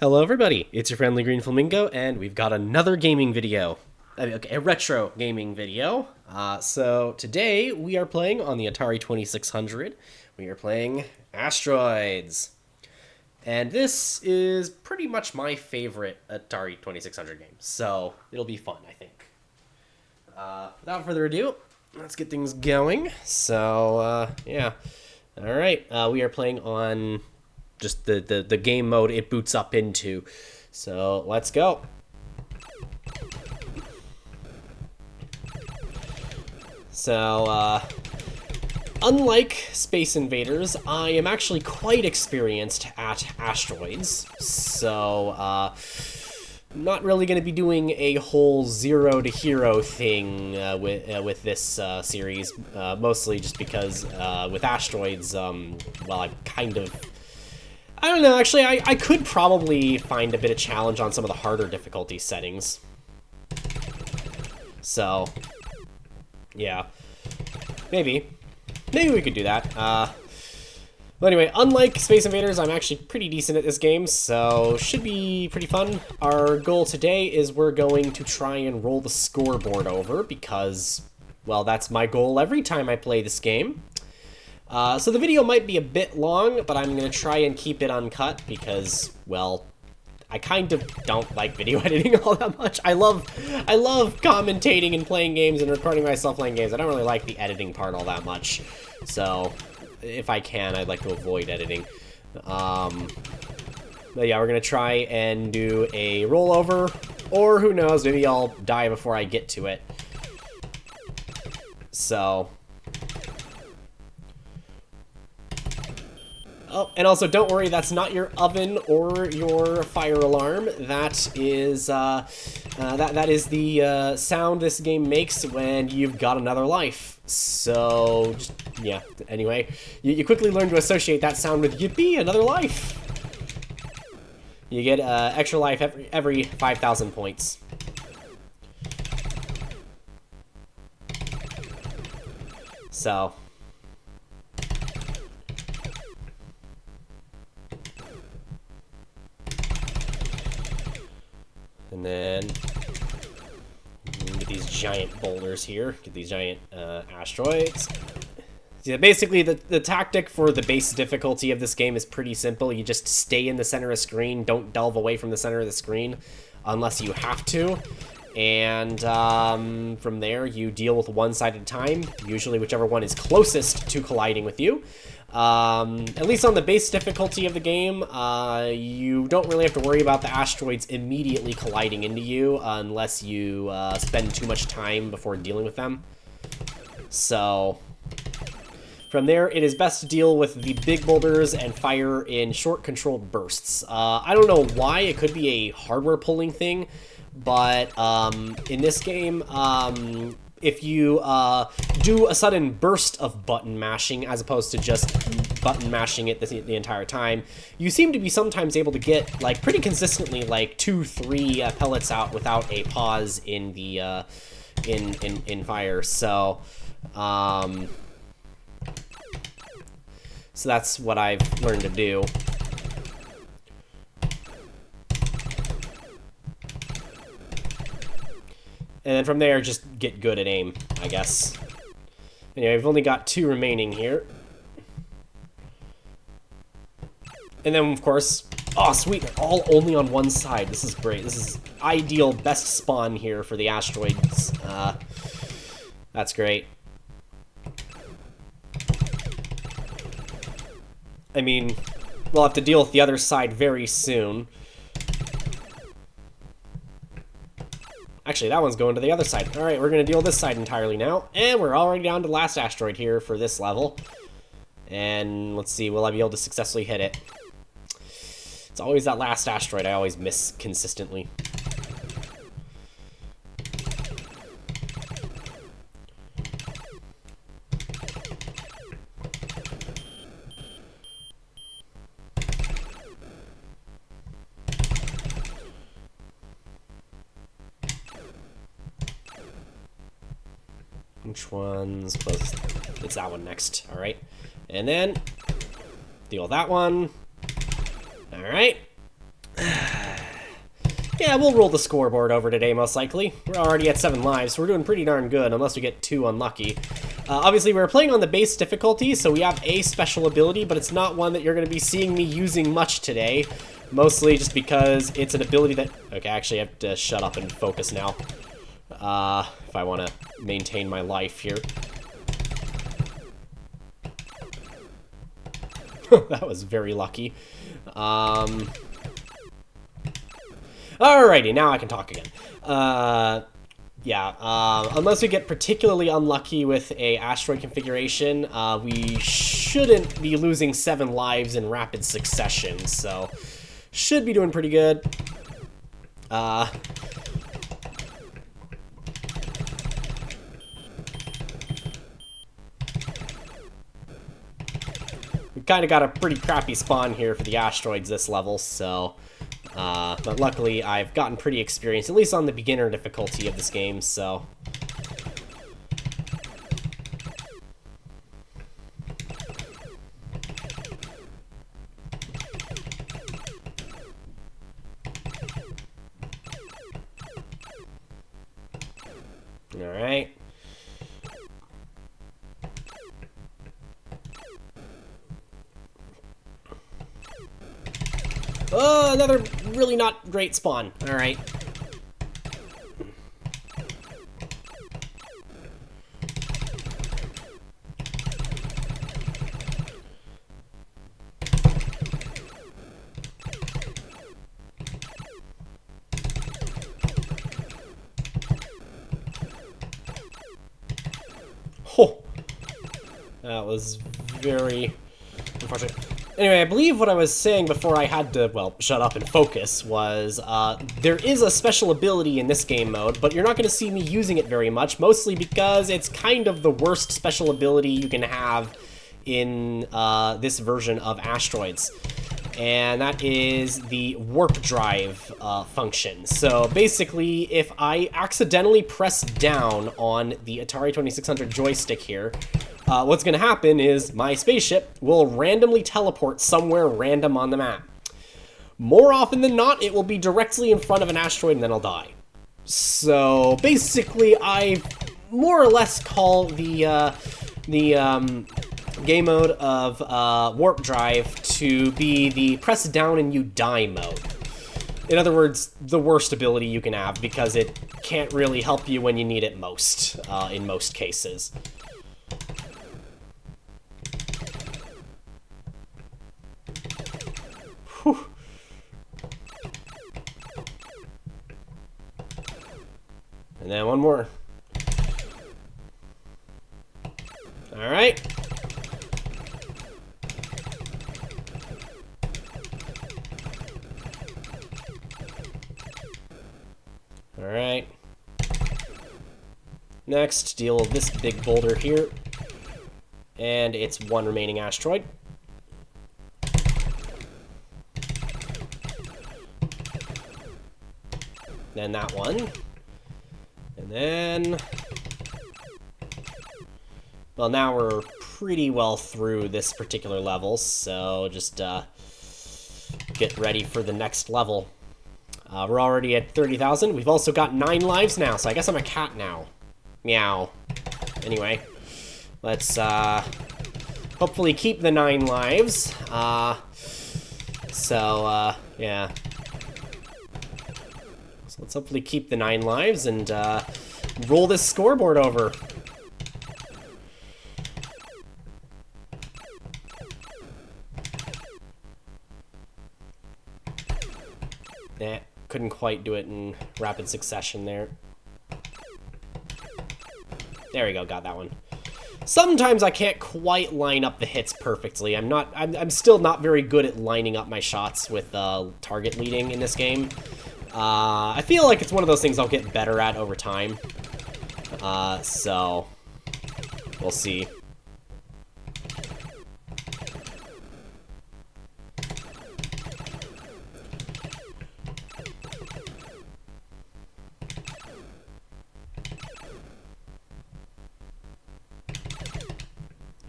Hello everybody, it's your friendly GreenFlamingo, and we've got another gaming video. A retro gaming video. So today we are playing on the Atari 2600. We are playing Asteroids. And this is pretty much my favorite Atari 2600 game, so it'll be fun, I think. Without further ado, let's get things going. So, yeah. Alright, we are playing on just the game mode it boots up into. So let's go. So, unlike Space Invaders, I am actually quite experienced at Asteroids. So, not really going to be doing a whole zero to hero thing with this series. Mostly just because with Asteroids, well, I don't know, actually, I could probably find a bit of challenge on some of the harder difficulty settings. So, yeah. Maybe we could do that. But anyway, unlike Space Invaders, I'm actually pretty decent at this game, so should be pretty fun. Our goal today is we're going to try and roll the scoreboard over, because, well, that's my goal every time I play this game. So the video might be a bit long, but I'm going to try and keep it uncut because, well, I kind of don't like video editing all that much. I love commentating and playing games and recording myself playing games. I don't really like the editing part all that much. So, if I can, I'd like to avoid editing. But yeah, we're going to try and do a rollover, or who knows, maybe I'll die before I get to it. So... Oh, and also don't worry, that's not your oven or your fire alarm. That is that is the sound this game makes when you've got another life. So just, yeah. Anyway, you quickly learn to associate that sound with yippee, another life. You get extra life every 5,000 points. So. And then get these giant boulders here, get these giant asteroids. Yeah, basically the tactic for the base difficulty of this game is pretty simple. You just stay in the center of the screen, don't delve away from the center of the screen unless you have to. And from there, you deal with one side at a time, usually whichever one is closest to colliding with you. At least on the base difficulty of the game, you don't really have to worry about the asteroids immediately colliding into you unless you spend too much time before dealing with them. So, from there, it is best to deal with the big boulders and fire in short controlled bursts. I don't know why, it could be a hardware pulling thing, but in this game, if you do a sudden burst of button mashing as opposed to just button mashing it the entire time, you seem to be sometimes able to get, like, pretty consistently, like, 2-3 pellets out without a pause in the in fire. So so that's what I've learned to do. And then from there, just get good at aim, I guess. Anyway, we've only got 2 remaining here. And then, of course... Oh, sweet! They're all only on one side. This is great. This is ideal, best spawn here for the asteroids. That's great. I mean, we'll have to deal with the other side very soon. Actually, that one's going to the other side. Alright, we're going to deal with this side entirely now. And we're already down to the last asteroid here for this level. And let's see, will I be able to successfully hit it? It's always that last asteroid I always miss consistently. Which one's closest? It's that one next. All right. And then deal with that one. All right. Yeah, we'll roll the scoreboard over today, most likely. We're already at 7 lives, so we're doing pretty darn good, unless we get too unlucky. Obviously, we're playing on the base difficulty, so we have a special ability, but it's not one that you're going to be seeing me using much today. Mostly just because it's an ability that... Okay, actually, I have to shut up and focus now. If I want to maintain my life here. That was very lucky. Alrighty, now I can talk again. Unless we get particularly unlucky with a asteroid configuration, we shouldn't be losing 7 lives in rapid succession, so should be doing pretty good. We kind of got a pretty crappy spawn here for the asteroids this level, so... but luckily, I've gotten pretty experienced, at least on the beginner difficulty of this game, so... Alright. Oh, another really not great spawn. Alright. Oh, that was very unfortunate. Anyway, I believe what I was saying before I had to, well, shut up and focus was, there is a special ability in this game mode, but you're not going to see me using it very much, mostly because it's kind of the worst special ability you can have in this version of Asteroids. And that is the warp drive function. So basically, if I accidentally press down on the Atari 2600 joystick here, what's going to happen is my spaceship will randomly teleport somewhere random on the map. More often than not, it will be directly in front of an asteroid and then I'll die. So basically, I more or less call the game mode of warp drive to be the press down and you die mode. In other words, the worst ability you can have because it can't really help you when you need it most, in most cases. Whew. And then one more. All right. All right. Next, deal with this big boulder here. And it's one remaining asteroid. Then that one. And then... Well, now we're pretty well through this particular level, so just get ready for the next level. We're already at 30,000. We've also got 9 lives now, so I guess I'm a cat now. Meow. Anyway, let's hopefully keep the 9 lives. Yeah. So let's hopefully keep the 9 lives and roll this scoreboard over. Nah, couldn't quite do it in rapid succession there. There we go, got that one. Sometimes I can't quite line up the hits perfectly. I'm still not very good at lining up my shots with target leading in this game. I feel like it's one of those things I'll get better at over time. So we'll see.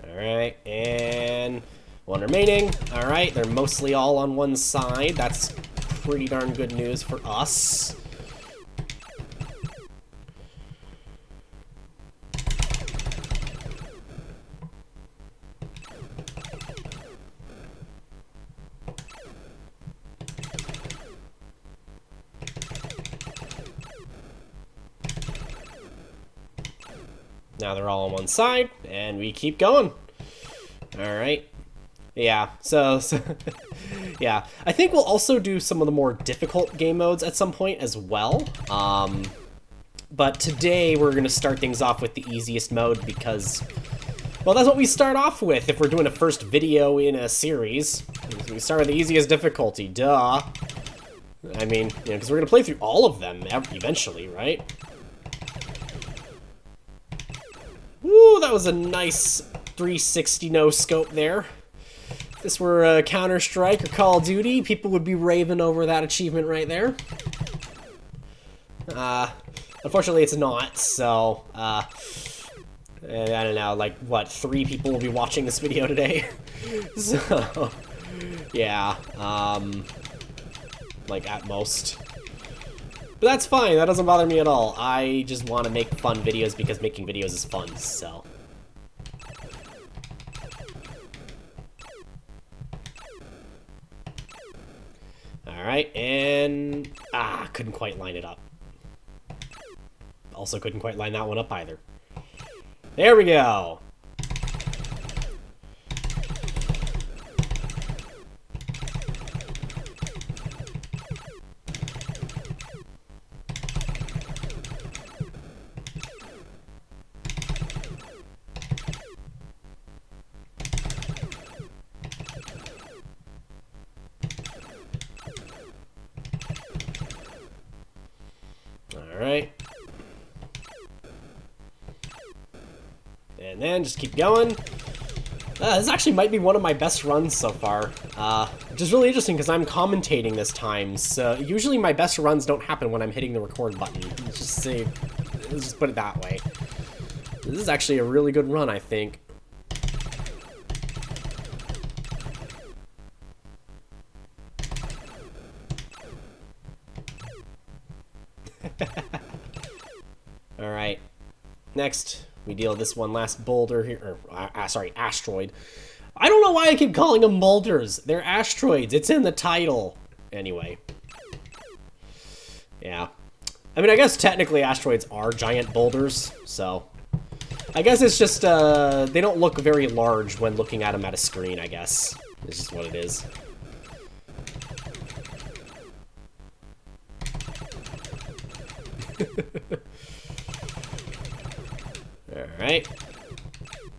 Alright, and one remaining. Alright, they're mostly all on one side. That's pretty darn good news for us. Now they're all on one side, and we keep going. All right. Yeah, so yeah. I think we'll also do some of the more difficult game modes at some point as well. But today we're going to start things off with the easiest mode because, well, that's what we start off with if we're doing a first video in a series. We start with the easiest difficulty, duh. I mean, you know, because we're going to play through all of them eventually, right? Woo, that was a nice 360 no-scope there. If this were Counter-Strike or Call of Duty, people would be raving over that achievement right there. Unfortunately, it's not, so, I don't know, like, what, 3 people will be watching this video today? So, yeah, like, at most. But that's fine, that doesn't bother me at all. I just want to make fun videos because making videos is fun, so. Alright, and... couldn't quite line it up. Also couldn't quite line that one up either. There we go! Alright. And then just keep going. This actually might be one of my best runs so far. Which is really interesting because I'm commentating this time, so usually my best runs don't happen when I'm hitting the record button. Let's just put it that way. This is actually a really good run, I think. Alright, next we deal this one last boulder here, or, sorry, asteroid. I don't know why I keep calling them boulders. They're asteroids, it's in the title. Anyway. Yeah. I mean, I guess technically asteroids are giant boulders, so. I guess it's just, they don't look very large when looking at them at a screen, I guess. This is what it is. Alright.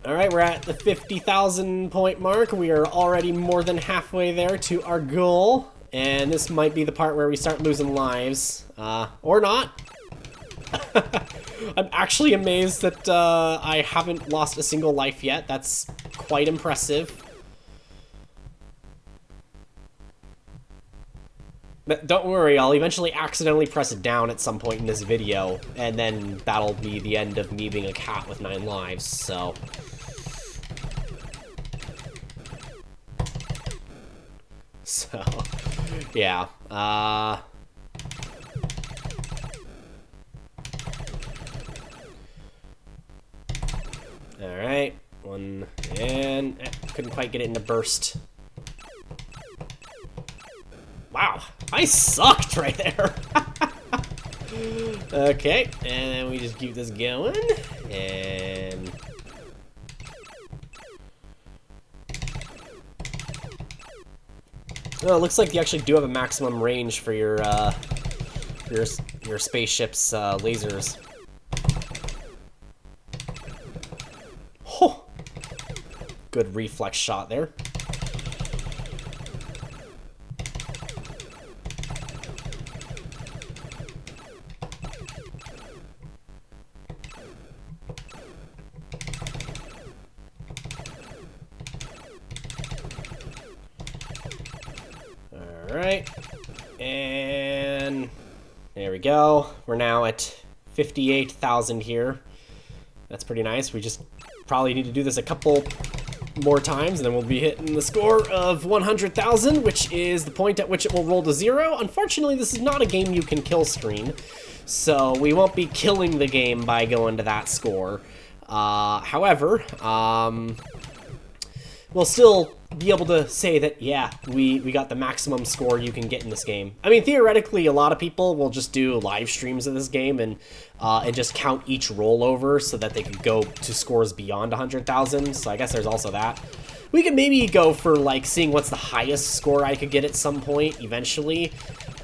Alright, we're at the 50,000 point mark. We are already more than halfway there to our goal. And this might be the part where we start losing lives. Or not. I'm actually amazed that I haven't lost a single life yet. That's quite impressive. But don't worry, I'll eventually accidentally press it down at some point in this video, and then that'll be the end of me being a cat with 9 lives, so. So, yeah, Alright, one, and couldn't quite get it into burst. Wow, I sucked right there. Okay, and then we just keep this going, and oh, it looks like you actually do have a maximum range for your spaceship's lasers. Oh, good reflex shot there. Alright, and there we go. We're now at 58,000 here. That's pretty nice. We just probably need to do this a couple more times, and then we'll be hitting the score of 100,000, which is the point at which it will roll to 0. Unfortunately, this is not a game you can kill screen, so we won't be killing the game by going to that score. However, we'll still be able to say that, yeah, we got the maximum score you can get in this game. I mean, theoretically, a lot of people will just do live streams of this game and just count each rollover so that they could go to scores beyond 100,000, so I guess there's also that. We could maybe go for, like, seeing what's the highest score I could get at some point, eventually.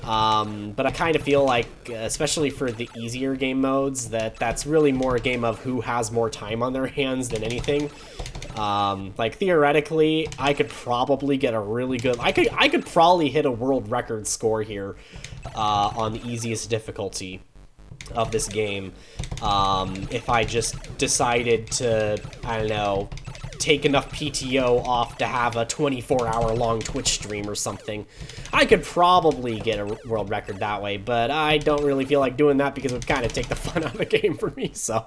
But I kind of feel like, especially for the easier game modes, that's really more a game of who has more time on their hands than anything. Like, theoretically, I could probably get a really good... I could probably hit a world record score here on the easiest difficulty of this game if I just decided to, I don't know, take enough PTO off to have a 24-hour-long Twitch stream or something. I could probably get a world record that way, but I don't really feel like doing that because it would kind of take the fun out of the game for me, so...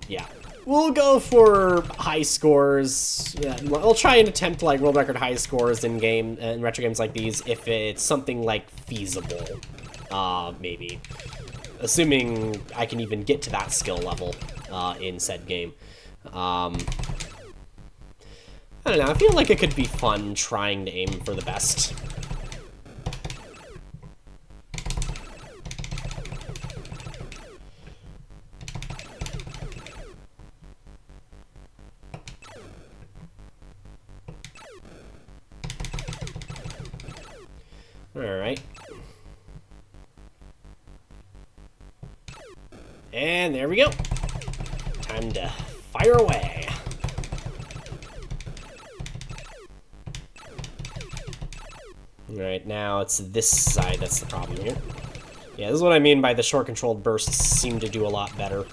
yeah. We'll go for high scores. I'll try and attempt, like, world record high scores in retro games like these if it's something, like, feasible. Maybe. Assuming I can even get to that skill level in said game. I don't know, I feel like it could be fun trying to aim for the best. Alright. And there we go. Time to fire away. Alright, now it's this side that's the problem here. Yeah, this is what I mean by the short-controlled bursts seem to do a lot better.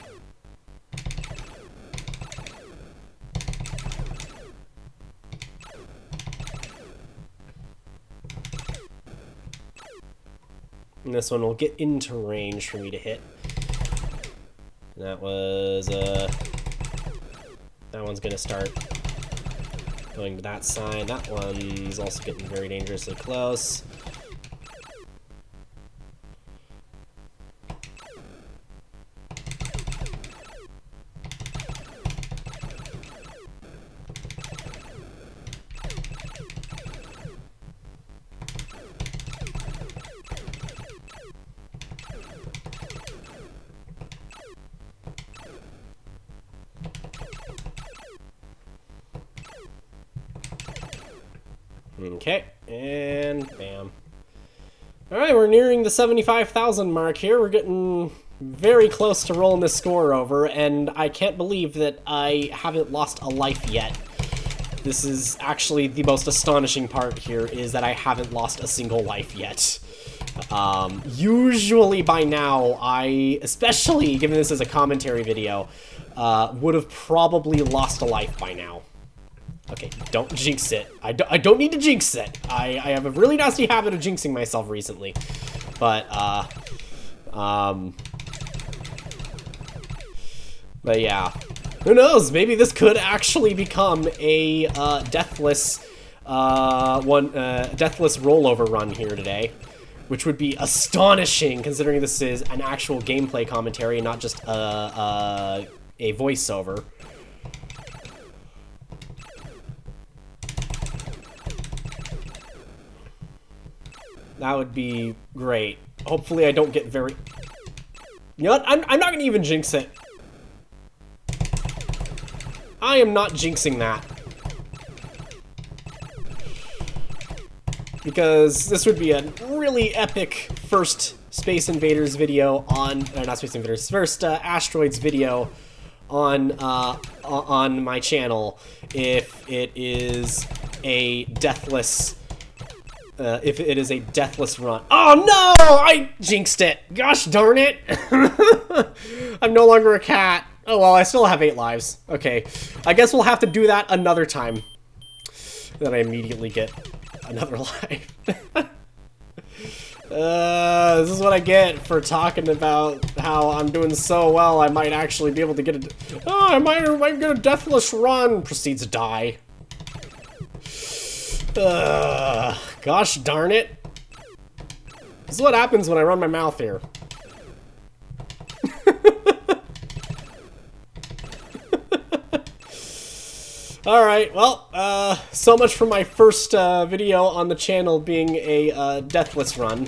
And this one will get into range for me to hit. And that was, that one's gonna start going to that side. That one's also getting very dangerously close. Okay, and bam. Alright, we're nearing the 75,000 mark here. We're getting very close to rolling this score over, and I can't believe that I haven't lost a life yet. This is actually the most astonishing part here, is that I haven't lost a single life yet. Usually by now, especially given this as a commentary video, would have probably lost a life by now. Okay, don't jinx it. I don't need to jinx it. I have a really nasty habit of jinxing myself recently. But yeah. Who knows? Maybe this could actually become a deathless rollover run here today, which would be astonishing considering this is an actual gameplay commentary and not just a voiceover. That would be great. Hopefully I don't get very... You know what? I'm not going to even jinx it. I am not jinxing that. Because this would be a really epic first Space Invaders video on... not Space Invaders. First Asteroids video on my channel if it is a deathless... if it is a deathless run. Oh no! I jinxed it! Gosh darn it! I'm no longer a cat. Oh well, I still have 8 lives. Okay. I guess we'll have to do that another time. Then I immediately get another life. This is what I get for talking about how I'm doing so well. I might actually be able to get a... Oh, I might get a deathless run. Proceeds to die. Gosh darn it. This is what happens when I run my mouth here. Alright, well, so much for my first video on the channel being a deathless run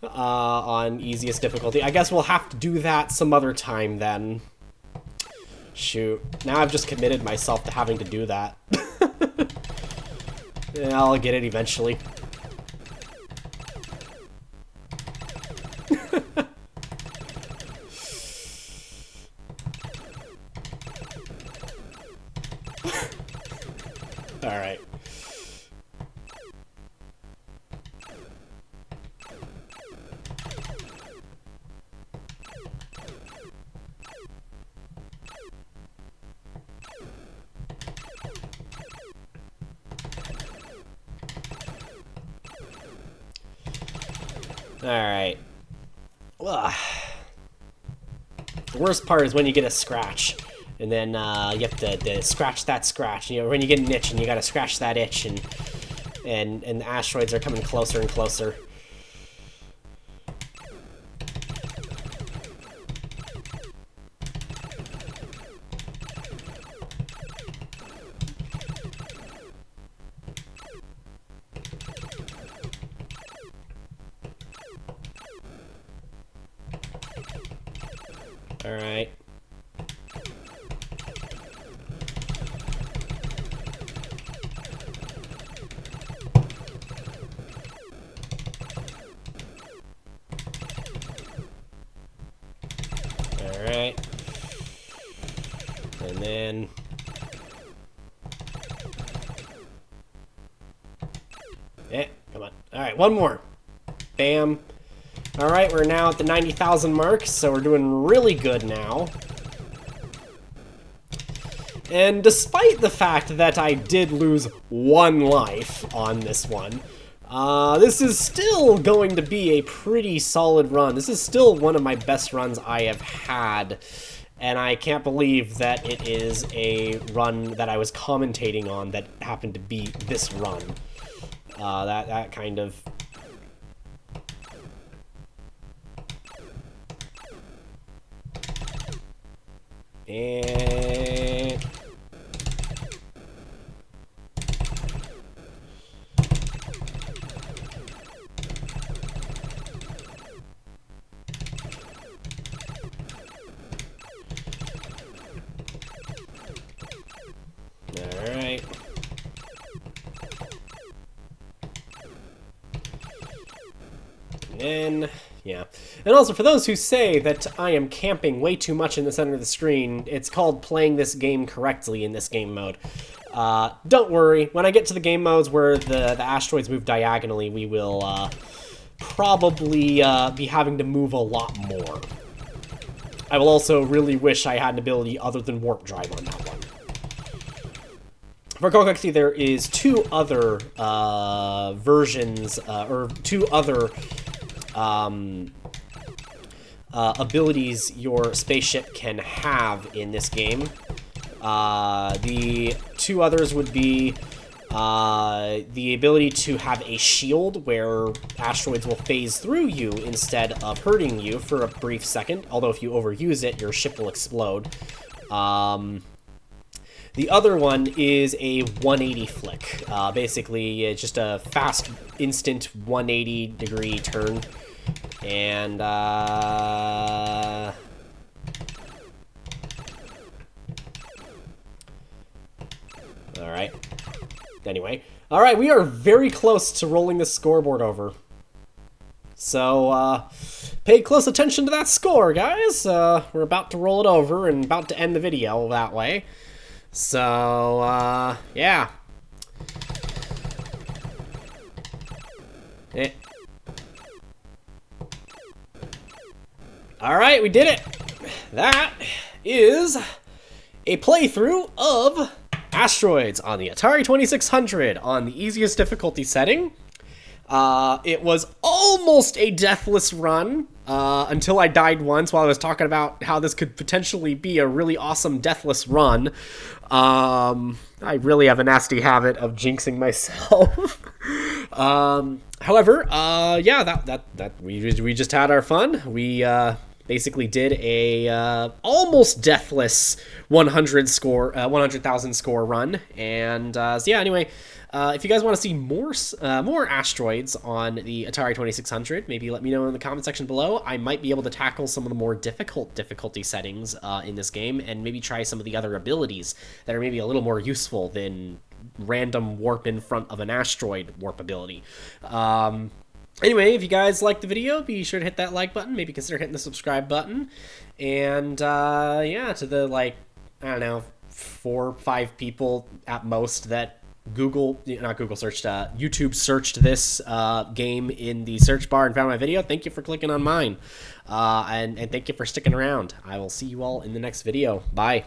on easiest difficulty. I guess we'll have to do that some other time then. Shoot. Now I've just committed myself to having to do that. Yeah, I'll get it eventually. Alright. Alright. The worst part is when you get a scratch. And then you have to scratch that scratch. You know, when you get an itch and you gotta scratch that itch, and the asteroids are coming closer and closer. All right. Alright. And then... Yeah, come on. Alright, one more. Bam. Alright, we're now at the 90,000 mark, so we're doing really good now. And despite the fact that I did lose 1 life on this one, this is still going to be a pretty solid run. This is still one of my best runs I have had, and I can't believe that it is a run that I was commentating on that happened to be this run. That kind of... And... Alright. And then, yeah. And also, for those who say that I am camping way too much in the center of the screen, it's called playing this game correctly in this game mode. Don't worry, when I get to the game modes where the asteroids move diagonally, we will probably be having to move a lot more. I will also really wish I had an ability other than warp drive on that one. For correctly, there is 2 other versions, or 2 other abilities your spaceship can have in this game. The 2 others would be the ability to have a shield where asteroids will phase through you instead of hurting you for a brief second, although if you overuse it, your ship will explode. The other one is a 180 flick. Basically, it's just a fast, instant 180-degree turn. And, alright. Anyway. Alright, we are very close to rolling this scoreboard over. So, pay close attention to that score, guys. We're about to roll it over and about to end the video that way. So, yeah. Alright, we did it! That is a playthrough of Asteroids on the Atari 2600 on the easiest difficulty setting. It was almost a deathless run until I died once while I was talking about how this could potentially be a really awesome deathless run. I really have a nasty habit of jinxing myself. However, yeah, that we just had our fun. We basically did a almost deathless 100,000 score run, and so yeah. Anyway, if you guys want to see more asteroids on the Atari 2600, maybe let me know in the comment section below. I might be able to tackle some of the more difficult difficulty settings in this game, and maybe try some of the other abilities that are maybe a little more useful than random warp in front of an asteroid warp ability. Anyway, if you guys liked the video, be sure to hit that like button. Maybe consider hitting the subscribe button. And, yeah, to the, like, I don't know, 4 or 5 people at most that YouTube searched this game in the search bar and found my video. Thank you for clicking on mine. And thank you for sticking around. I will see you all in the next video. Bye.